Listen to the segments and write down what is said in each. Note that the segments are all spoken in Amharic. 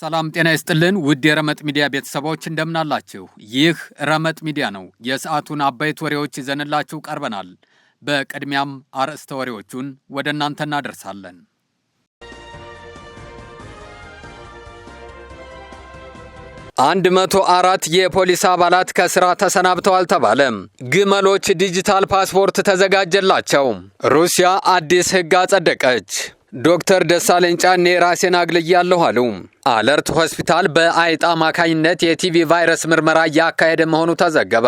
ሰላም ጤና ይስጥልን ውድ የረመጥ ሚዲያ ቤተሰቦች እንደምን አላችሁ? ይህ ረመጥ ሚዲያ ነው። የሰዓቱን አበይት ወሬዎች ይዘንላችሁ ቀርበናል። በቅድሚያም አርዕስተ ወሬዎቹን ወደ እናንተ እናደርሳለን። አንድ 104 የፖሊስ አባላት ከስራ ተሰናብተዋል ተባለ። ግመሎች ዲጂታል ፓስፖርት ተዘጋጀላቸው። ሩሲያ አዲስ ሕግ አጸደቀች። ዶክተር ደሳለኝ ጫኔ ራሴን አግልያለሁ አሉ። አለርት ሆስፒታል በአይጥ አማካኝነት የቲቪ ቫይረስ ምርመራ እያካሄደ መሆኑ ተዘገበ።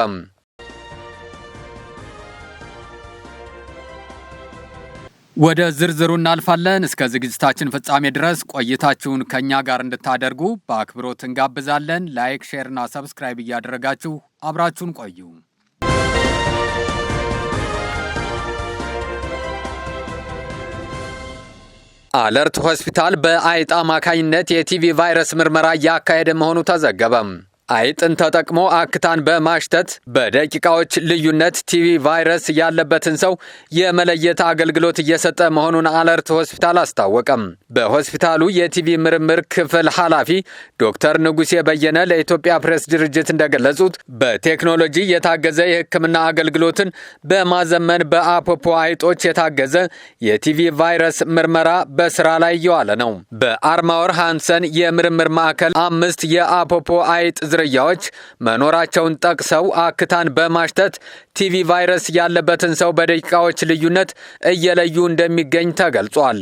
ወደ ዝርዝሩ እናልፋለን። እስከ ዝግጅታችን ፍጻሜ ድረስ ቆይታችሁን ከኛ ጋር እንድታደርጉ በአክብሮት እንጋብዛለን። ላይክ፣ ሼር እና ሰብስክራይብ እያደረጋችሁ አብራችሁን ቆዩ። አለርት ሆስፒታል በአይጥ አማካኝነት የቲቪ ቫይረስ ምርመራ እያካሄደ መሆኑ ተዘገበ። አይጥን ተጠቅሞ አክታን በማሽተት በደቂቃዎች ልዩነት ቲቪ ቫይረስ ያለበትን ሰው የመለየት አገልግሎት እየሰጠ መሆኑን አለርት ሆስፒታል አስታወቀም። በሆስፒታሉ የቲቪ ምርምር ክፍል ኃላፊ ዶክተር ንጉሴ በየነ ለኢትዮጵያ ፕሬስ ድርጅት እንደገለጹት በቴክኖሎጂ የታገዘ የሕክምና አገልግሎትን በማዘመን በአፖፖ አይጦች የታገዘ የቲቪ ቫይረስ ምርመራ በስራ ላይ እየዋለ ነው። በአርማወር ሃንሰን የምርምር ማዕከል 5 የአፖፖ አይጥ ዝርያዎች መኖራቸውን ጠቅሰው አክታን በማሽተት ቲቪ ቫይረስ ያለበትን ሰው በደቂቃዎች ልዩነት እየለዩ እንደሚገኝ ተገልጿል።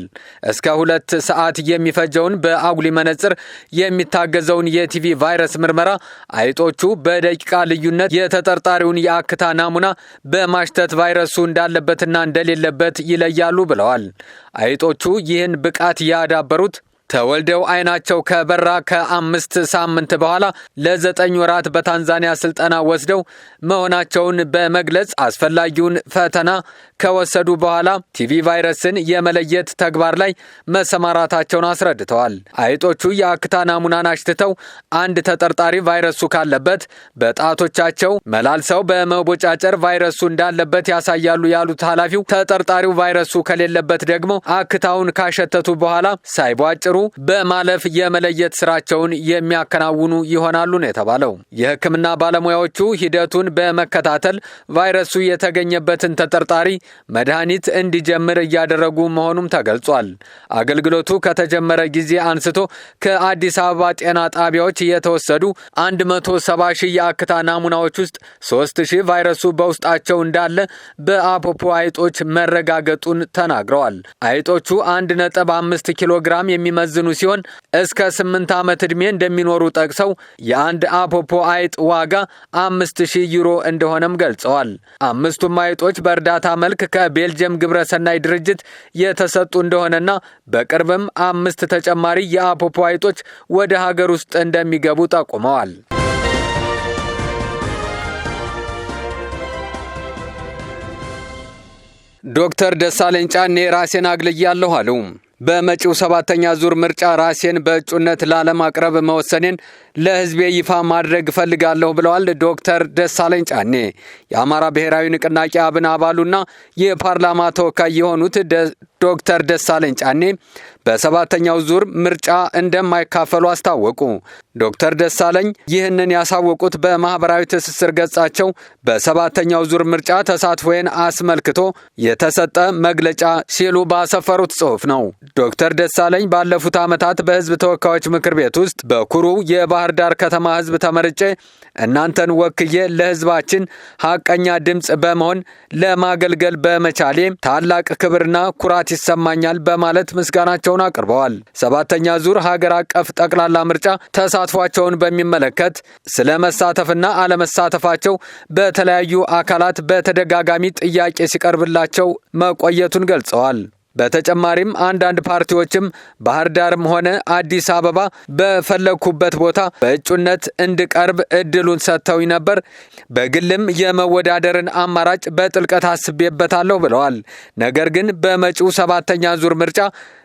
እስከ 2 ሰዓት የሚፈጀውን በአጉሊ መነጽር የሚታገዘውን የቲቪ ቫይረስ ምርመራ አይጦቹ በደቂቃ ልዩነት የተጠርጣሪውን የአክታ ናሙና በማሽተት ቫይረሱ እንዳለበትና እንደሌለበት ይለያሉ ብለዋል። አይጦቹ ይህን ብቃት ያዳበሩት ተወልደው አይናቸው ከበራ ከ5 ሳምንት በኋላ ለ9 ወራት በታንዛኒያ ስልጠና ወስደው መሆናቸውን በመግለጽ አስፈላጊውን ፈተና ከወሰዱ በኋላ ቲቪ ቫይረስን የመለየት ተግባር ላይ መሰማራታቸውን አስረድተዋል። አይጦቹ የአክታ ናሙናን አሽትተው አንድ ተጠርጣሪ ቫይረሱ ካለበት በጣቶቻቸው መላልሰው በመቦጫጨር ቫይረሱ እንዳለበት ያሳያሉ ያሉት ኃላፊው ተጠርጣሪው ቫይረሱ ከሌለበት ደግሞ አክታውን ካሸተቱ በኋላ ሳይቧጭሩ በማለፍ የመለየት ስራቸውን የሚያከናውኑ ይሆናሉ ነው የተባለው። የሕክምና ባለሙያዎቹ ሂደቱን በመከታተል ቫይረሱ የተገኘበትን ተጠርጣሪ መድኃኒት እንዲጀምር እያደረጉ መሆኑም ተገልጿል። አገልግሎቱ ከተጀመረ ጊዜ አንስቶ ከአዲስ አበባ ጤና ጣቢያዎች የተወሰዱ 170 ሺህ የአክታ ናሙናዎች ውስጥ 3000 ቫይረሱ በውስጣቸው እንዳለ በአፖፖ አይጦች መረጋገጡን ተናግረዋል። አይጦቹ 1.5 ኪሎ ግራም የሚመዝኑ ሲሆን እስከ 8 ዓመት ዕድሜ እንደሚኖሩ ጠቅሰው የአንድ አፖፖ አይጥ ዋጋ 5000 ዩሮ እንደሆነም ገልጸዋል። 5ቱም አይጦች በእርዳታ መልክ ከቤልጅየም ግብረሰናይ ድርጅት የተሰጡ እንደሆነና በቅርብም 5 ተጨማሪ የአፖፖ አይጦች ወደ ሀገር ውስጥ እንደሚገቡ ጠቁመዋል። ዶክተር ደሳለኝ ጫኔ ራሴን አግልያለሁ አሉ። በመጪው 7ኛ ዙር ምርጫ ራሴን በእጩነት ላለማቅረብ መወሰኔን ለሕዝቤ ይፋ ማድረግ እፈልጋለሁ ብለዋል ዶክተር ደሳለኝ ጫኔ። የአማራ ብሔራዊ ንቅናቄ አብን አባሉና የፓርላማ ተወካይ የሆኑት ዶክተር ደሳለኝ ጫኔ በ7ኛው ዙር ምርጫ እንደማይካፈሉ አስታወቁ። ዶክተር ደሳለኝ ይህንን ያሳወቁት በማህበራዊ ትስስር ገጻቸው በ7ኛው ዙር ምርጫ ተሳትፎዬን አስመልክቶ የተሰጠ መግለጫ ሲሉ ባሰፈሩት ጽሑፍ ነው። ዶክተር ደሳለኝ ባለፉት ዓመታት በሕዝብ ተወካዮች ምክር ቤት ውስጥ በኩሩ የባህር ዳር ከተማ ሕዝብ ተመርጬ እናንተን ወክዬ ለሕዝባችን ሐቀኛ ድምፅ በመሆን ለማገልገል በመቻሌ ታላቅ ክብርና ኩራት ይሰማኛል በማለት ምስጋናቸውን አቅርበዋል። 7ኛ ዙር ሀገር አቀፍ ጠቅላላ ምርጫ ተሳትፏቸውን በሚመለከት ስለ መሳተፍና አለመሳተፋቸው በተለያዩ አካላት በተደጋጋሚ ጥያቄ ሲቀርብላቸው መቆየቱን ገልጸዋል። በተጨማሪም አንዳንድ ፓርቲዎችም ባህር ዳርም ሆነ አዲስ አበባ በፈለኩበት ቦታ በእጩነት እንድቀርብ እድሉን ሰጥተው ነበር። በግልም የመወዳደርን አማራጭ በጥልቀት አስቤበታለሁ ብለዋል። ነገር ግን በመጪው 7ኛ ዙር ምርጫ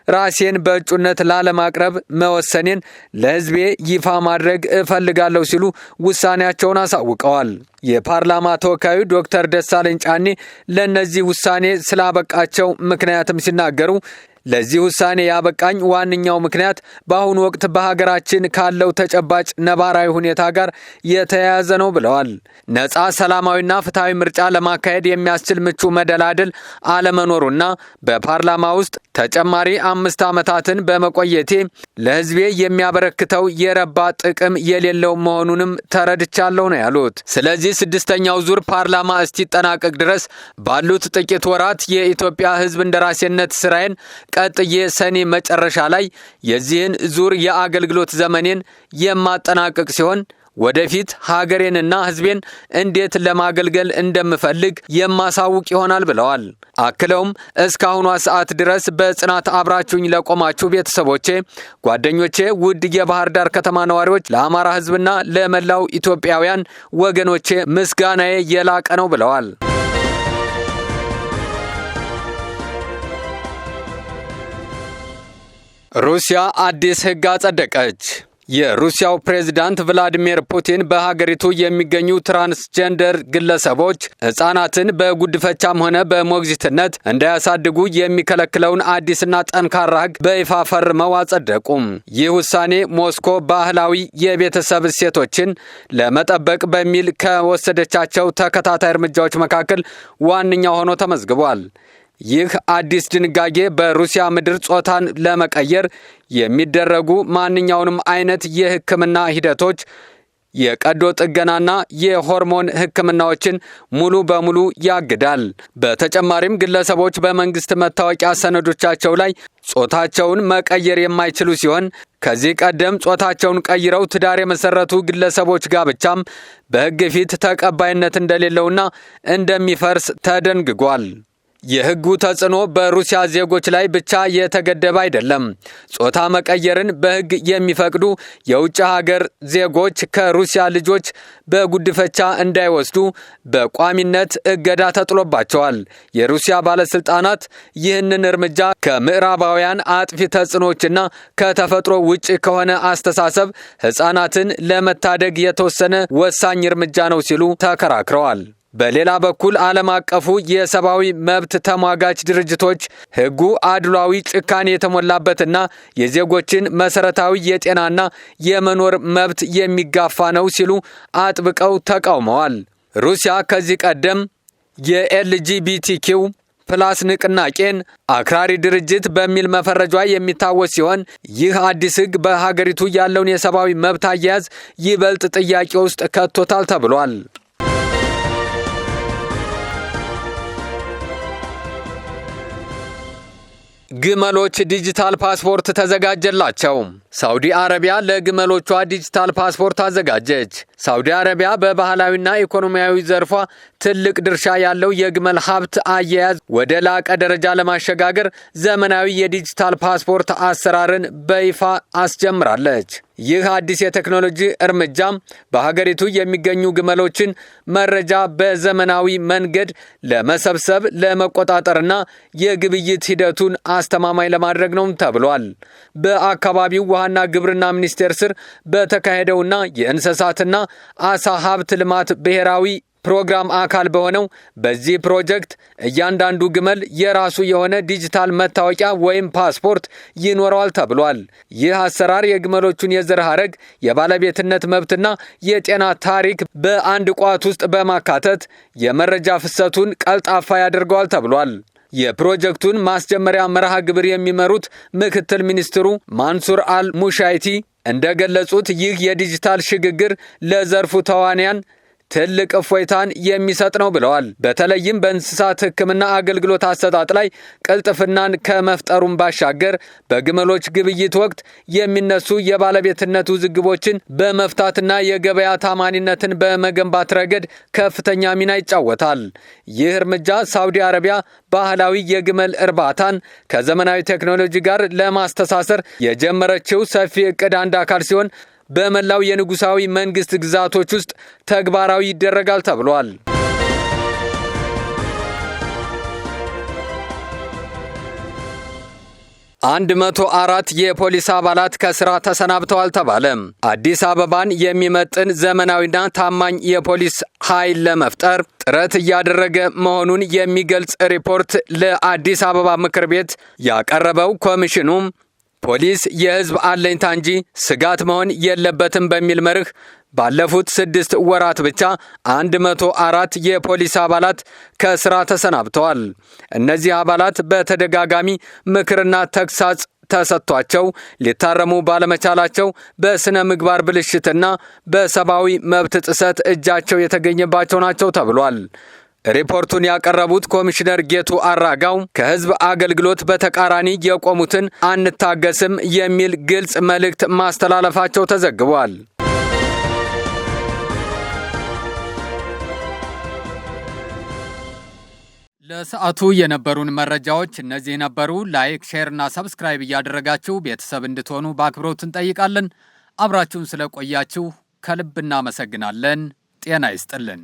ራሴን በእጩነት ላለማቅረብ መወሰኔን ለሕዝቤ ይፋ ማድረግ እፈልጋለሁ ሲሉ ውሳኔያቸውን አሳውቀዋል። የፓርላማ ተወካዩ ዶክተር ደሳለኝ ጫኔ ለነዚህ ውሳኔ ስላበቃቸው ምክንያትም ሲናገሩ ለዚህ ውሳኔ ያበቃኝ ዋነኛው ምክንያት በአሁኑ ወቅት በሀገራችን ካለው ተጨባጭ ነባራዊ ሁኔታ ጋር የተያያዘ ነው ብለዋል። ነፃ ሰላማዊና ፍትሐዊ ምርጫ ለማካሄድ የሚያስችል ምቹ መደላድል አለመኖሩና በፓርላማ ውስጥ ተጨማሪ 5 ዓመታትን በመቆየቴ ለሕዝቤ የሚያበረክተው የረባ ጥቅም የሌለው መሆኑንም ተረድቻለሁ ነው ያሉት። ስለዚህ 6ኛው ዙር ፓርላማ እስኪጠናቀቅ ድረስ ባሉት ጥቂት ወራት የኢትዮጵያ ሕዝብ እንደራሴነት ስራዬን ቀጥዬ ሰኔ መጨረሻ ላይ የዚህን ዙር የአገልግሎት ዘመኔን የማጠናቀቅ ሲሆን ወደፊት ሀገሬንና ሕዝቤን እንዴት ለማገልገል እንደምፈልግ የማሳውቅ ይሆናል ብለዋል። አክለውም እስካሁኗ ሰዓት ድረስ በጽናት አብራችሁኝ ለቆማችሁ ቤተሰቦቼ፣ ጓደኞቼ፣ ውድ የባህር ዳር ከተማ ነዋሪዎች፣ ለአማራ ሕዝብና ለመላው ኢትዮጵያውያን ወገኖቼ ምስጋናዬ የላቀ ነው ብለዋል። ሩሲያ አዲስ ሕግ አጸደቀች። የሩሲያው ፕሬዝዳንት ቭላዲሚር ፑቲን በሀገሪቱ የሚገኙ ትራንስጀንደር ግለሰቦች ሕፃናትን በጉድፈቻም ሆነ በሞግዚትነት እንዳያሳድጉ የሚከለክለውን አዲስና ጠንካራ ሕግ በይፋ ፈርመው አጸደቁም። ይህ ውሳኔ ሞስኮ ባህላዊ የቤተሰብ እሴቶችን ለመጠበቅ በሚል ከወሰደቻቸው ተከታታይ እርምጃዎች መካከል ዋነኛው ሆኖ ተመዝግቧል። ይህ አዲስ ድንጋጌ በሩሲያ ምድር ጾታን ለመቀየር የሚደረጉ ማንኛውንም አይነት የሕክምና ሂደቶች፣ የቀዶ ጥገናና የሆርሞን ሕክምናዎችን ሙሉ በሙሉ ያግዳል። በተጨማሪም ግለሰቦች በመንግስት መታወቂያ ሰነዶቻቸው ላይ ጾታቸውን መቀየር የማይችሉ ሲሆን ከዚህ ቀደም ጾታቸውን ቀይረው ትዳር የመሰረቱ ግለሰቦች ጋብቻም በሕግ ፊት ተቀባይነት እንደሌለውና እንደሚፈርስ ተደንግጓል። የሕጉ ተጽዕኖ በሩሲያ ዜጎች ላይ ብቻ የተገደበ አይደለም። ጾታ መቀየርን በሕግ የሚፈቅዱ የውጭ ሀገር ዜጎች ከሩሲያ ልጆች በጉድፈቻ እንዳይወስዱ በቋሚነት እገዳ ተጥሎባቸዋል። የሩሲያ ባለስልጣናት ይህንን እርምጃ ከምዕራባውያን አጥፊ ተጽዕኖችና ከተፈጥሮ ውጭ ከሆነ አስተሳሰብ ሕፃናትን ለመታደግ የተወሰነ ወሳኝ እርምጃ ነው ሲሉ ተከራክረዋል። በሌላ በኩል ዓለም አቀፉ የሰብአዊ መብት ተሟጋች ድርጅቶች ሕጉ አድሏዊ፣ ጭካኔ የተሞላበትና የዜጎችን መሰረታዊ የጤናና የመኖር መብት የሚጋፋ ነው ሲሉ አጥብቀው ተቃውመዋል። ሩሲያ ከዚህ ቀደም የኤልጂቢቲኪው ፕላስ ንቅናቄን አክራሪ ድርጅት በሚል መፈረጇ የሚታወስ ሲሆን ይህ አዲስ ሕግ በሀገሪቱ ያለውን የሰብአዊ መብት አያያዝ ይበልጥ ጥያቄ ውስጥ ከቶታል ተብሏል። ግመሎች ዲጂታል ፓስፖርት ተዘጋጀላቸው። ሳውዲ አረቢያ ለግመሎቿ ዲጂታል ፓስፖርት አዘጋጀች። ሳውዲ አረቢያ በባህላዊና ኢኮኖሚያዊ ዘርፏ ትልቅ ድርሻ ያለው የግመል ሀብት አያያዝ ወደ ላቀ ደረጃ ለማሸጋገር ዘመናዊ የዲጂታል ፓስፖርት አሰራርን በይፋ አስጀምራለች። ይህ አዲስ የቴክኖሎጂ እርምጃም በሀገሪቱ የሚገኙ ግመሎችን መረጃ በዘመናዊ መንገድ ለመሰብሰብ፣ ለመቆጣጠርና የግብይት ሂደቱን አስተማማኝ ለማድረግ ነው ተብሏል። በአካባቢው ውሃና ግብርና ሚኒስቴር ስር በተካሄደውና የእንስሳትና አሳ ሀብት ልማት ብሔራዊ ፕሮግራም አካል በሆነው በዚህ ፕሮጀክት እያንዳንዱ ግመል የራሱ የሆነ ዲጂታል መታወቂያ ወይም ፓስፖርት ይኖረዋል ተብሏል። ይህ አሰራር የግመሎቹን የዘር ሐረግ፣ የባለቤትነት መብትና የጤና ታሪክ በአንድ ቋት ውስጥ በማካተት የመረጃ ፍሰቱን ቀልጣፋ ያደርገዋል ተብሏል። የፕሮጀክቱን ማስጀመሪያ መርሃ ግብር የሚመሩት ምክትል ሚኒስትሩ ማንሱር አል ሙሻይቲ እንደገለጹት ይህ የዲጂታል ሽግግር ለዘርፉ ተዋንያን ትልቅ እፎይታን የሚሰጥ ነው ብለዋል። በተለይም በእንስሳት ሕክምና አገልግሎት አሰጣጥ ላይ ቅልጥፍናን ከመፍጠሩም ባሻገር በግመሎች ግብይት ወቅት የሚነሱ የባለቤትነት ውዝግቦችን በመፍታትና የገበያ ታማኒነትን በመገንባት ረገድ ከፍተኛ ሚና ይጫወታል። ይህ እርምጃ ሳውዲ አረቢያ ባህላዊ የግመል እርባታን ከዘመናዊ ቴክኖሎጂ ጋር ለማስተሳሰር የጀመረችው ሰፊ እቅድ አንድ አካል ሲሆን በመላው የንጉሳዊ መንግስት ግዛቶች ውስጥ ተግባራዊ ይደረጋል ተብሏል። 104 የፖሊስ አባላት ከስራ ተሰናብተዋል ተባለ። አዲስ አበባን የሚመጥን ዘመናዊና ታማኝ የፖሊስ ኃይል ለመፍጠር ጥረት እያደረገ መሆኑን የሚገልጽ ሪፖርት ለአዲስ አበባ ምክር ቤት ያቀረበው ኮሚሽኑ ፖሊስ የህዝብ አለኝታ እንጂ ስጋት መሆን የለበትም በሚል መርህ ባለፉት 6 ወራት ብቻ 104 የፖሊስ አባላት ከስራ ተሰናብተዋል። እነዚህ አባላት በተደጋጋሚ ምክርና ተግሳጽ ተሰጥቷቸው ሊታረሙ ባለመቻላቸው በስነ ምግባር ብልሽትና በሰብአዊ መብት ጥሰት እጃቸው የተገኘባቸው ናቸው ተብሏል። ሪፖርቱን ያቀረቡት ኮሚሽነር ጌቱ አራጋው ከህዝብ አገልግሎት በተቃራኒ የቆሙትን አንታገስም የሚል ግልጽ መልእክት ማስተላለፋቸው ተዘግቧል። ለሰዓቱ የነበሩን መረጃዎች እነዚህ ነበሩ። ላይክ፣ ሼር እና ሰብስክራይብ እያደረጋችሁ ቤተሰብ እንድትሆኑ በአክብሮት እንጠይቃለን። አብራችሁን ስለቆያችሁ ከልብ እናመሰግናለን። ጤና ይስጥልን።